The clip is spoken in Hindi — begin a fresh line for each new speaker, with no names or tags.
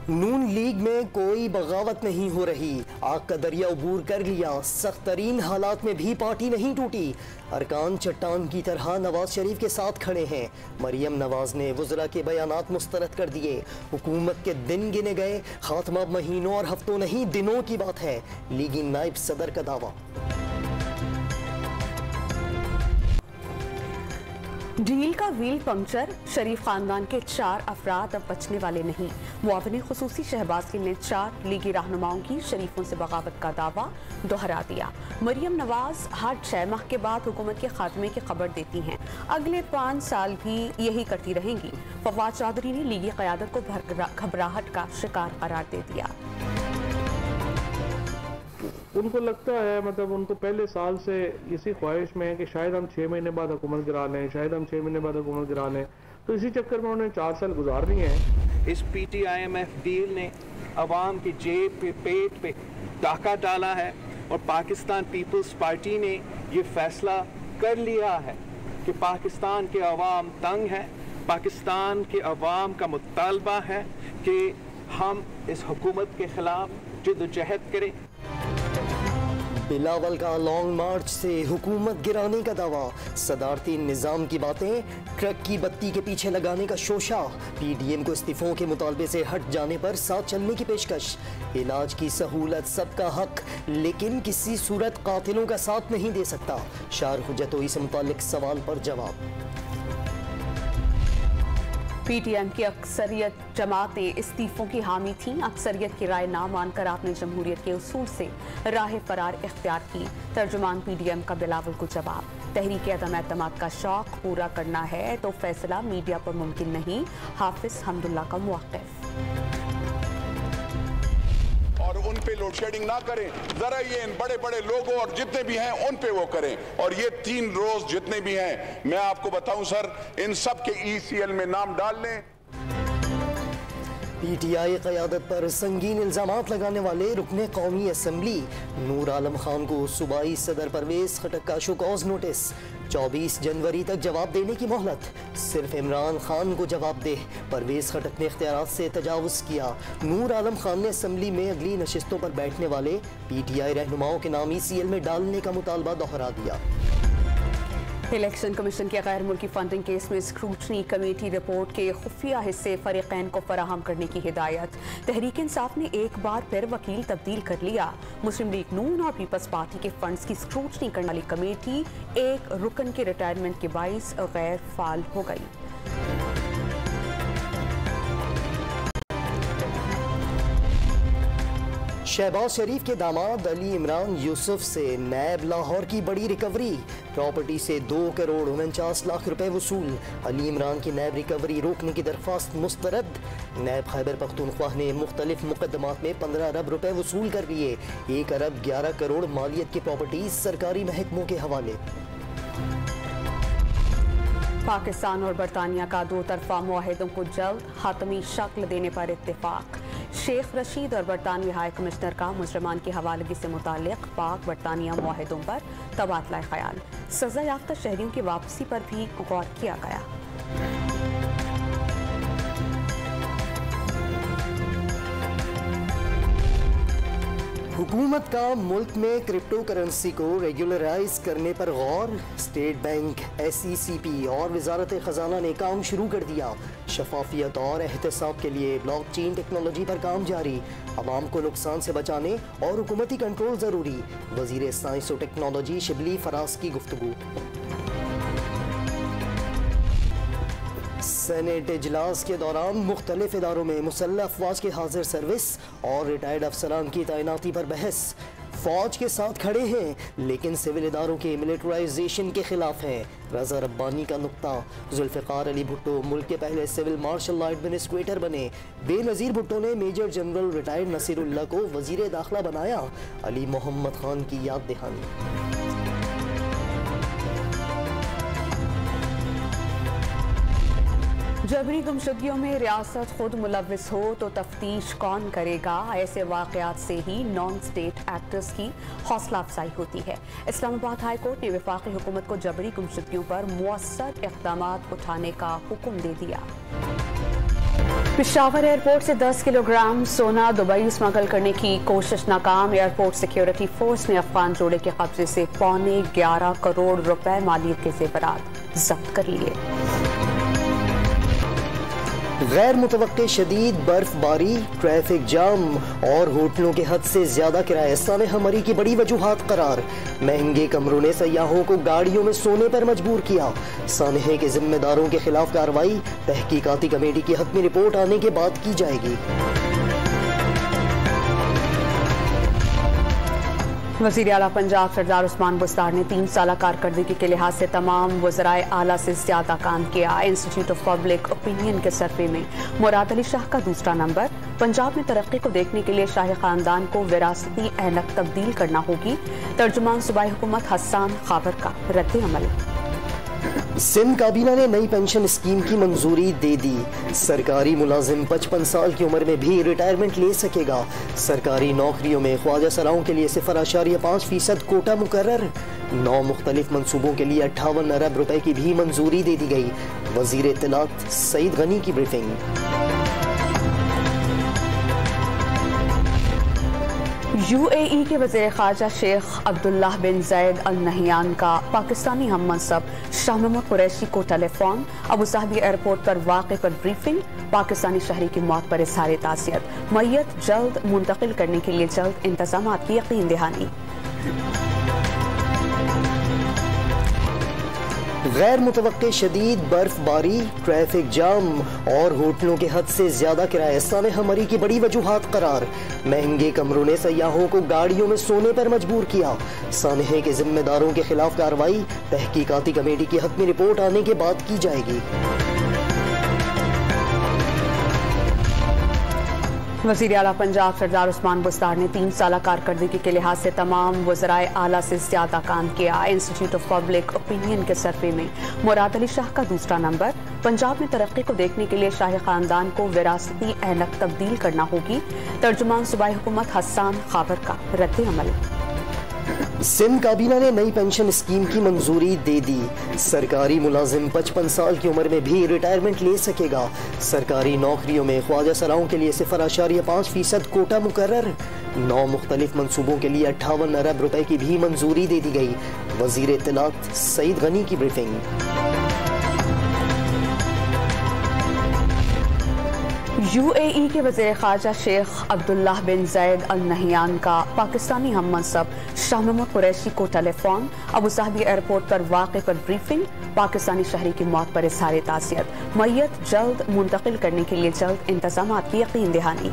नून लीग में कोई बगावत नहीं हो रही। आग का दरिया अबूर कर लिया। सख्त तरीन हालात में भी पार्टी नहीं टूटी। अरकान चट्टान की तरह नवाज शरीफ के साथ खड़े हैं। मरियम नवाज ने वज़रा के बयानात मुस्तरद कर दिए। हुकूमत के दिन गिने गए। खात्मा महीनों और हफ्तों नहीं दिनों की बात है। लीगी नायब सदर का दावा।
डील का व्हील पंक्चर। शरीफ खानदान के 4 अफराद अब बचने वाले नहीं। मुआविन खुसूसी शहबाज ने 4 लीगी रहनुमाओं की शरीफों से बगावत का दावा दोहरा दिया। मरियम नवाज हर 6 माह के बाद हुकूमत के खात्मे की खबर देती हैं। अगले 5 साल भी यही करती रहेंगी। फवाद चौधरी ने लीगी क़यादत को घबराहट का शिकार करार दे दिया।
उनको लगता है, मतलब उनको पहले साल से इसी ख्वाहिश में है कि शायद हम 6 महीने बाद हुकूमत गिरा लें, शायद हम 6 महीने बाद हुकूमत गिरा लें। तो इसी चक्कर में उन्होंने 4 साल गुजार दिए हैं।
इस PTIMF डील ने अवाम की जेब पे, पेट पे डाका डाला है और पाकिस्तान पीपल्स पार्टी ने ये फैसला कर लिया है कि पाकिस्तान के अवाम तंग है। पाकिस्तान के अवाम का मुतालबा है कि हम इस हुकूमत के खिलाफ जद्दोजहद करें।
बिलावल का लॉन्ग मार्च से हुकूमत गिराने का दावा। सदारती निज़ाम की बातें, ट्रक की बत्ती के पीछे लगाने का शोशा। PDM को इस्तीफों के मुतालबे से हट जाने पर साथ चलने की पेशकश। इलाज की सहूलत सबका हक, लेकिन किसी सूरत कातिलों का साथ नहीं दे सकता। शार हुज्जतोई से मुताल्लिक सवाल पर जवाब।
PTM की अक्सरियत जमातें इस्तीफों की हामी थीं। अक्सरियत की राय ना मानकर आपने जमहूरियत के उसूल से राह फरार इख्तियार की। तर्जुमान PDM का बिलावल को जवाब। तहरीक अदम एतमाद का शौक पूरा करना है तो फैसला मीडिया पर मुमकिन नहीं। हाफिज हमदुल्ला का मौक़िफ़।
और उन पे लोड शेडिंग ना करें, जरा ये इन बड़े बड़े लोगों और जितने भी हैं उन पे वो करें। और ये 3 रोज जितने भी हैं, मैं आपको बताऊं सर, इन सब के ECL में नाम डाल लें।
PTI क़यादत पर संगीन इल्ज़ामात लगाने वाले रुकने कौमी असम्बली नूर आलम खान को सूबाई सदर परवेज खटक का शोकॉज नोटिस। 24 जनवरी तक जवाब देने की मोहलत। सिर्फ इमरान खान को जवाब दे। परवेज खटक ने इख्तियारात से तजावुज़ किया। नूर आलम खान ने असम्बली में अगली नशिस्तों पर बैठने वाले PTI रहनुमाओं के नाम ECL में डालने का मुतालबा दोहरा दिया।
इलेक्शन कमीशन के गैर मुल्की फंडिंग केस में स्क्रूटनी कमेटी रिपोर्ट के खुफिया हिस्से फरीकैन को फराहम करने की हिदायत। तहरीक इंसाफ ने एक बार फिर वकील तब्दील कर लिया। मुस्लिम लीग नून और पीपल्स पार्टी के फंड्स की स्क्रूटनी करने वाली कमेटी एक रुकन के रिटायरमेंट के बाइस गैर फाल हो गई।
शहबाज शरीफ के दामाद अली इमरान यूसुफ से नैब लाहौर की बड़ी रिकवरी। प्रॉपर्टी से 2 करोड़ 49 लाख रुपए वसूल। अली इमरान की नैब रिकवरी रोकने की दरख्वास्त मुस्तरद। नैब खैबर पख्तूनख्वा ने मुख्तलिफ मुकदमात में 15 अरब रुपए वसूल कर लिए। 1 अरब 11 करोड़ मालियत की प्रॉपर्टी सरकारी महकमों के हवाले।
पाकिस्तान और बरतानिया का 2 तरफा मुआहिदों को जल्द हातमी शक्ल देने पर इत्तेफाक। शेख रशीद और बरतानवी हाई कमिश्नर का मुजरमान की हवालगी से मुताल्लिक पाक बरतानिया मुआहिदों पर तबादला ख्याल। सजा याफ्ता शहरियों की वापसी पर भी गौर किया गया।
हुकूमत का मुल्क में क्रिप्टो करेंसी को रेगुलराइज करने पर गौर। स्टेट बैंक, SECP और वजारत खजाना ने काम शुरू कर दिया। शफाफियत और एहतसाब के लिए ब्लॉकचेन टेक्नोलॉजी पर काम जारी। आवाम को नुकसान से बचाने और हुकूमती कंट्रोल ज़रूरी। वज़ीर साइंस और टेक्नोलॉजी शिबली फराज की गुफ्तगू। सेनेट इजलास के दौरान मुख्तलिफ इदारों में मुसल्लह अफवाज के हाजिर सर्विस और रिटायर्ड अफसरान की तैनाती पर बहस। फौज के साथ खड़े हैं लेकिन सिविल इदारों के मिलिटराइजेशन के खिलाफ हैं। रजा रब्बानी का नुक्ता। जुल्फ़िकार अली भुट्टो मुल्क के पहले सिविल मार्शल एडमिनिस्ट्रेटर बने। बेनज़ीर भुट्टो ने मेजर जनरल रिटायर्ड नसीरुल्लाह को वज़ीर दाखिला बनाया। अली मोहम्मद खान की याद दहानी।
जबरी गुमशुदगियों में रियासत खुद मुलव्विस हो तो तफ्तीश कौन करेगा। ऐसे वाक़यात से ही नॉन स्टेट एक्टर्स की हौसला अफजाई होती है। इस्लामाबाद हाई कोर्ट ने वफाकी हुकूमत को जबरी गुमशुदगियों पर मुअस्सर इक़दामात उठाने का हुक्म दे दिया। पेशावर एयरपोर्ट से 10 किलोग्राम सोना दुबई स्मगल करने की कोशिश नाकाम। एयरपोर्ट सिक्योरिटी फोर्स ने अफगान जोड़े के कब्जे से पौने 11 करोड़ रुपए मालियत के जेवरात जब्त कर लिए।
गैर मुतवक्के शदीद बर्फबारी, ट्रैफिक जाम और होटलों के हद से ज्यादा किराए सानहमरी की बड़ी वजूहात करार। महंगे कमरों ने सयाहों को गाड़ियों में सोने पर मजबूर किया। सानहे के जिम्मेदारों के खिलाफ कार्रवाई तहकीकाती कमेटी की हतमी रिपोर्ट आने के बाद की जाएगी।
वज़ीर आला पंजाब सरदार उस्मान बुस्तार ने 3 साल कारकर्दगी के लिहाज से तमाम वज़राए आला से ज्यादा काम किया। इंस्टीट्यूट ऑफ पब्लिक ओपिनियन के सर्वे में मुराद अली शाह का दूसरा नंबर। पंजाब में तरक्की को देखने के लिए शाही खानदान को विरासती ऐनक तब्दील करना होगी। तर्जुमान सूबाई हुकूमत हसन खाबर का रद्द अमल।
सिंध काबीना ने नई पेंशन स्कीम की मंजूरी दे दी। सरकारी मुलाजिम 55 साल की उम्र में भी रिटायरमेंट ले सकेगा। सरकारी नौकरियों में ख्वाजा सराओं के लिए 0.5% कोटा मुकर्रर। 9 मुख्तलिफ मंसूबों के लिए 58 अरब रुपए की भी मंजूरी दे दी गई। वजीर इत्तलात सईद गनी की ब्रीफिंग।
UAE के वज़ीर ख़ारजा शेख अब्दुल्लाह बिन ज़ैद अल नहियान का पाकिस्तानी हम मनसब शाह महमूद कुरैशी को टेलीफोन। अबू साहबी एयरपोर्ट पर वाक़े पर ब्रीफिंग। पाकिस्तानी शहरी की मौत पर इज़हार ताज़ियत। मैयत जल्द मुंतकिल करने के लिए जल्द इंतज़ामात की यकीन दहानी।
गैर मुतवक्के शदीद बर्फबारी, ट्रैफिक जाम और होटलों के हद से ज्यादा किराए सानहमरी की बड़ी वजूहात करार। महंगे कमरों ने सयाहों को गाड़ियों में सोने पर मजबूर किया। सानहे के जिम्मेदारों के खिलाफ कार्रवाई तहकीकाती कमेटी की हतमी रिपोर्ट आने के बाद की जाएगी।
वज़ीर आला पंजाब सरदार उस्मान बुस्तार ने 3 साल कारकर्दगी के लिहाज से तमाम वज़राए आला से ज्यादा काम किया। इंस्टीट्यूट ऑफ पब्लिक ओपिनियन के सर्वे में मुराद अली शाह का दूसरा नंबर। पंजाब में तरक्की को देखने के लिए शाही खानदान को विरासती ऐनक तब्दील करना होगी। तर्जुमान सूबाई हुकूमत हसन खाबर का रद्द अमल।
सिंध काबीना ने नई पेंशन स्कीम की मंजूरी दे दी। सरकारी मुलाजिम 55 साल की उम्र में भी रिटायरमेंट ले सकेगा। सरकारी नौकरियों में ख्वाजा सराओं के लिए 0.5% कोटा मुकर्रर। 9 मुख्तलिफ मंसूबों के लिए 58 अरब रुपए की भी मंजूरी दे दी गई। वजीर इत्तलात सईद गनी की ब्रीफिंग।
UAE के वज़ीर ख़ारजा शेख अब्दुल्लाह बिन ज़ैद अल नहियान का पाकिस्तानी हम मनसब शाह महमूद कुरैशी को टेलीफोन। अबू साहबी एयरपोर्ट पर वाक़े पर ब्रीफिंग। पाकिस्तानी शहरी की मौत पर इज़हार ताज़ियत। मैयत जल्द मुंतकिल करने के लिए जल्द इंतज़ामात की यकीन दहानी।